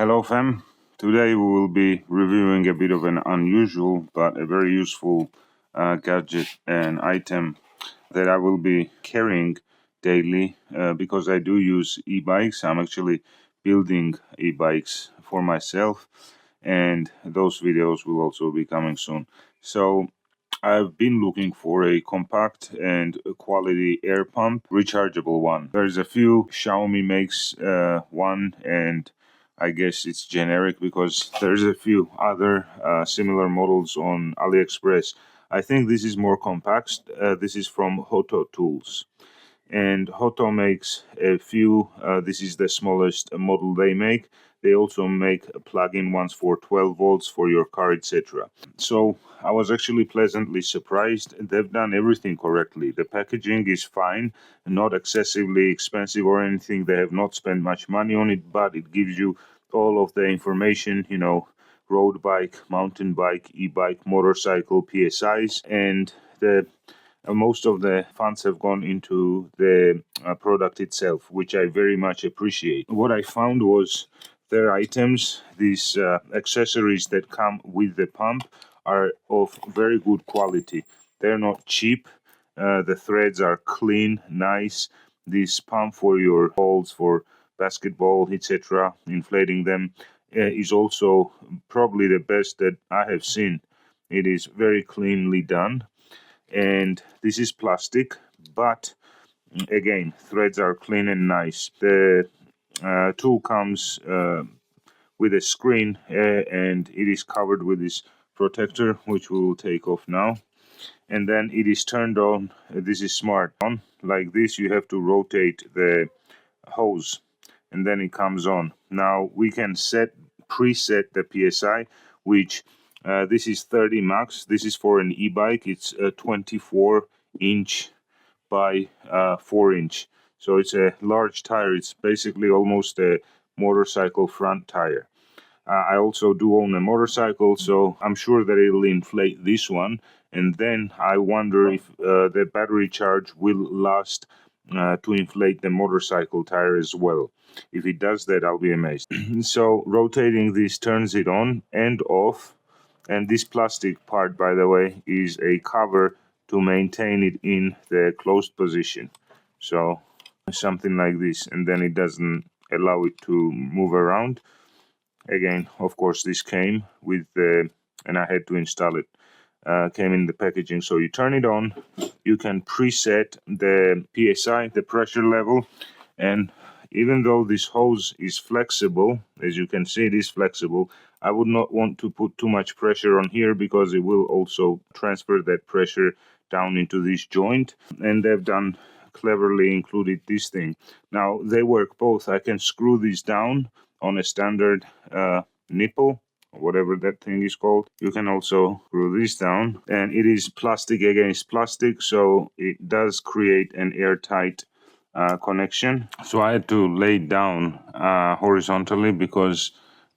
Hello fam, today we will be reviewing a bit of an unusual but a very useful gadget and item that I will be carrying daily because I do use e-bikes. I'm actually building e-bikes for myself, and those videos will also be coming soon. So I've been looking for a compact and quality air pump, rechargeable one. There's a few. Xiaomi makes one, and I guess it's generic because there's a few other similar models on AliExpress. I think this is more compact. This is from HOTO Tools. And HOTO makes a few. This is the smallest model they make. They also make plug-in ones for 12 volts for your car, etc. So I was actually pleasantly surprised. They've done everything correctly. The packaging is fine, not excessively expensive or anything. They have not spent much money on it, but it gives you all of the information, road bike, mountain bike, e-bike, motorcycle, PSIs, and most of the funds have gone into the product itself, which I very much appreciate. What I found was their items, these accessories that come with the pump, are of very good quality. They're not cheap. The threads are clean, nice. This pump for your balls, for basketball, etc., inflating them, is also probably the best that I have seen. It is very cleanly done, and this is plastic, but again, threads are clean and nice. The tool comes with a screen, and it is covered with this protector, which we will take off now. And then it is turned on. This is smart. On like this, you have to rotate the hose, and then it comes on. Now we can preset the PSI, which this is 30 max. This is for an e-bike. It's a 24-inch by 4-inch. So it's a large tire. It's basically almost a motorcycle front tire. I also do own a motorcycle, so I'm sure that it'll inflate this one. And then I wonder if the battery charge will last to inflate the motorcycle tire as well. If it does that, I'll be amazed. So rotating this turns it on and off. And this plastic part, by the way, is a cover to maintain it in the closed position. So something like this, and then it doesn't allow it to move around. Again, of course, this came with the, and I had to install it. Came in the packaging. So you turn it on, you can preset the PSI, the pressure level, and even though this hose is flexible, as you can see, it is flexible, I would not want to put too much pressure on here because it will also transfer that pressure down into this joint. And they've done cleverly included this thing. Now they work both. I can screw these down on a standard nipple, whatever that thing is called. You can also screw this down, and it is plastic against plastic, so it does create an airtight connection. So I had to lay it down horizontally because,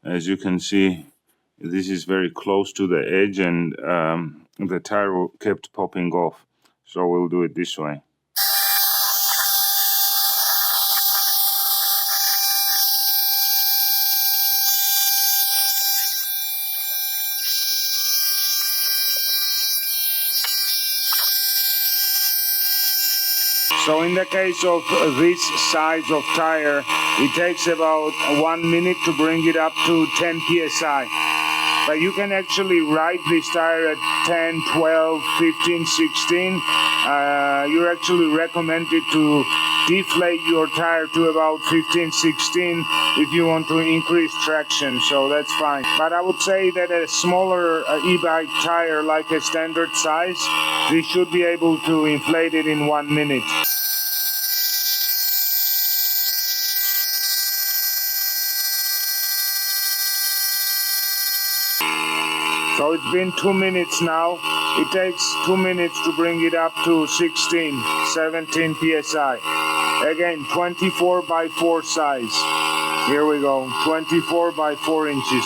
as you can see, this is very close to the edge, and the tire kept popping off. So we'll do it this way. So in the case of this size of tire, it takes about 1 minute to bring it up to 10 psi. But you can actually ride this tire at 10, 12, 15, 16. You're actually recommended to deflate your tire to about 15, 16 if you want to increase traction, so that's fine. But I would say that a smaller e-bike tire, like a standard size, this should be able to inflate it in 1 minute. So it's been 2 minutes now. It takes 2 minutes to bring it up to 16, 17 psi. Again, 24 by 4 size. Here we go, 24 by 4 inches.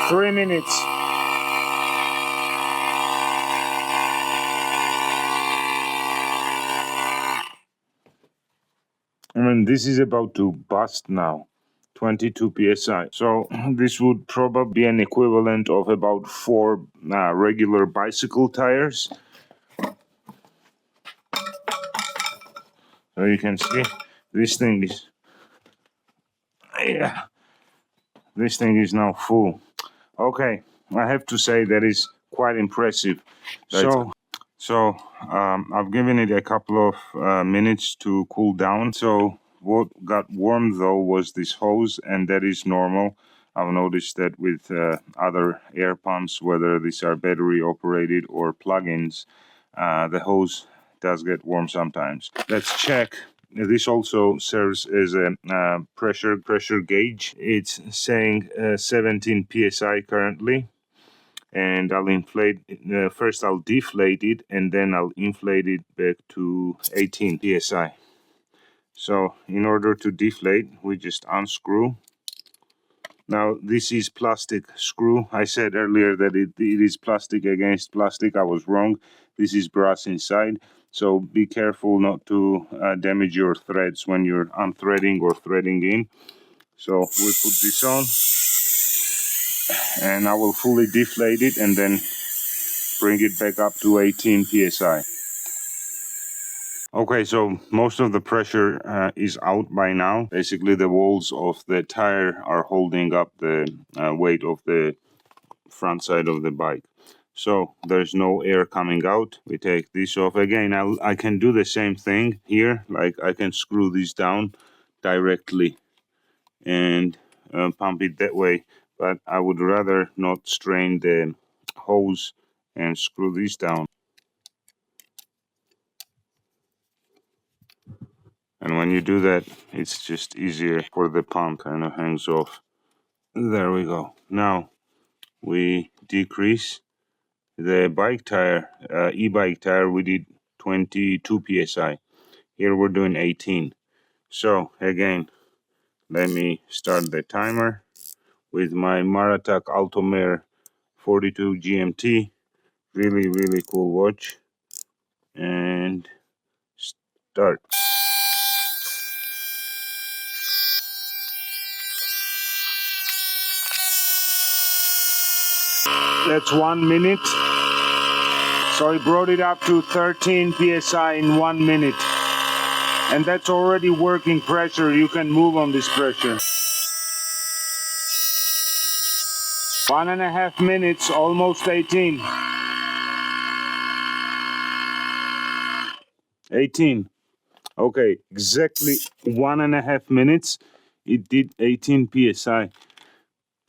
Three minutes. and this is about to bust now. 22 psi. So this would probably be an equivalent of about 4 regular bicycle tires. So you can see this thing is, yeah, this thing is now full. Okay, I have to say that is quite impressive. So I've given it a couple of minutes to cool down. So what got warm though was this hose, and that is normal. I've noticed that with other air pumps, whether these are battery operated or plug-ins, the hose does get warm sometimes. Let's check. This also serves as a pressure gauge. It's saying 17 psi currently. And I'll inflate, first I'll deflate it and then I'll inflate it back to 18 psi. So in order to deflate, we just unscrew. Now this is plastic screw. I said earlier that it is plastic against plastic. I was wrong. This is brass inside. So be careful not to damage your threads when you're unthreading or threading in. So we put this on and I will fully deflate it and then bring it back up to 18 psi. Okay, so most of the pressure is out by now. Basically, the walls of the tire are holding up the weight of the front side of the bike. So there's no air coming out. We take this off. Again, I can do the same thing here. Like I can screw this down directly and pump it that way. But I would rather not strain the hose and screw this down. And when you do that, it's just easier for the pump, kind of hangs off. There we go. Now we decrease the bike tire, e-bike tire, we did 22 psi. Here we're doing 18. So again, let me start the timer with my Maratak Altomare 42 GMT. Really, really cool watch. And start. That's 1 minute. So I brought it up to 13 psi in 1 minute. And that's already working pressure. You can move on this pressure. 1.5 minutes, almost 18. 18. Okay, exactly 1.5 minutes. It did 18 psi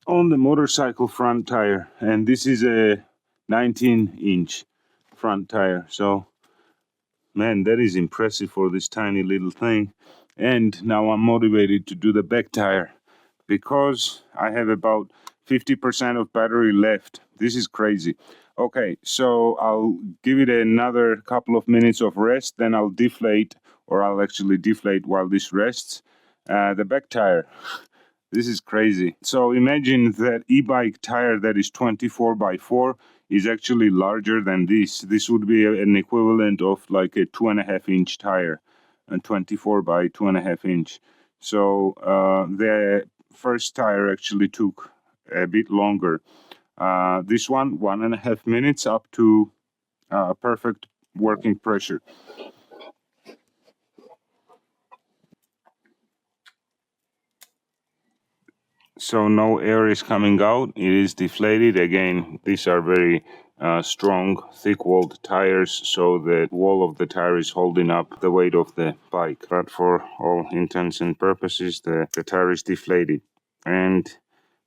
on the motorcycle front tire. And this is a 19-inch front tire. So man, that is impressive for this tiny little thing. And now I'm motivated to do the back tire because I have about 50% of battery left. This is crazy. Okay, so I'll give it another couple of minutes of rest, then I'll deflate, or I'll actually deflate while this rests, the back tire. This is crazy. So imagine that e-bike tire that is 24x4 is actually larger than this. This would be an equivalent of like a 2.5-inch tire, and 24x2.5 inch. So the first tire actually took a bit longer. This one, 1.5 minutes up to perfect working pressure. So no air is coming out, it is deflated. Again, these are very strong, thick-walled tires, so the wall of the tire is holding up the weight of the bike. But for all intents and purposes, the tire is deflated. And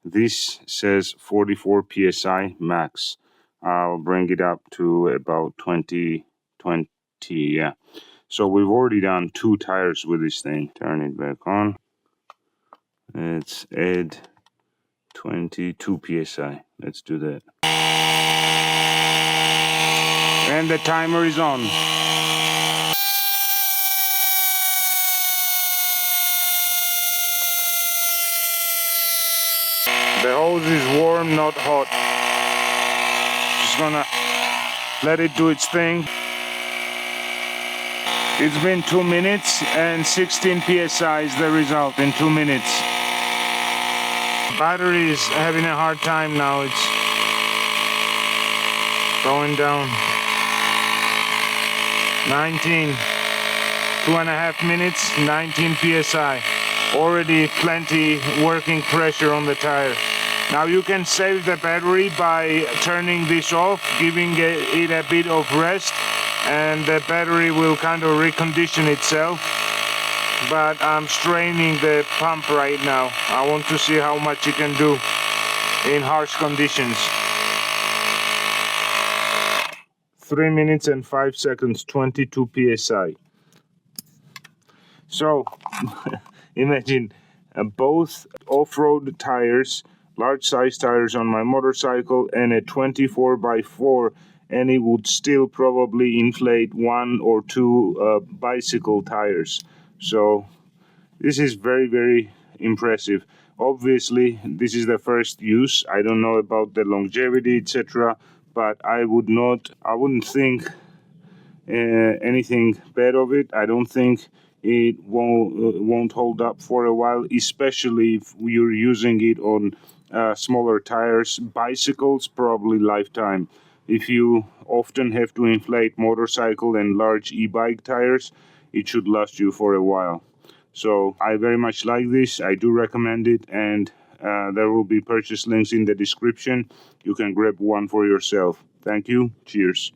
this says 44 psi max. I'll bring it up to about 20, yeah. So we've already done 2 tires with this thing. Turn it back on. Let's add 22 psi. Let's do that. And the timer is on. The hose is warm, not hot. Just gonna let it do its thing. It's been 2 minutes and 16 psi is the result in 2 minutes. Battery is having a hard time now. It's going down. 19, 2.5 minutes, 19 psi. Already plenty working pressure on the tire. Now you can save the battery by turning this off, giving it a bit of rest, and the battery will kind of recondition itself. But I'm straining the pump right now. I want to see how much it can do in harsh conditions. 3 minutes and 5 seconds, 22 psi. So imagine both off-road tires, large size tires on my motorcycle, and a 24x4, and it would still probably inflate 1 or 2 bicycle tires. So this is very, very impressive. Obviously this is the first use. I don't know about the longevity, etc., but I wouldn't think anything bad of it. I don't think it won't hold up for a while, especially if you're using it on smaller tires. Bicycles, probably lifetime. If you often have to inflate motorcycle and large e-bike tires, it should last you for a while. So I very much like this. I do recommend it, and there will be purchase links in the description. You can grab one for yourself. Thank you. Cheers.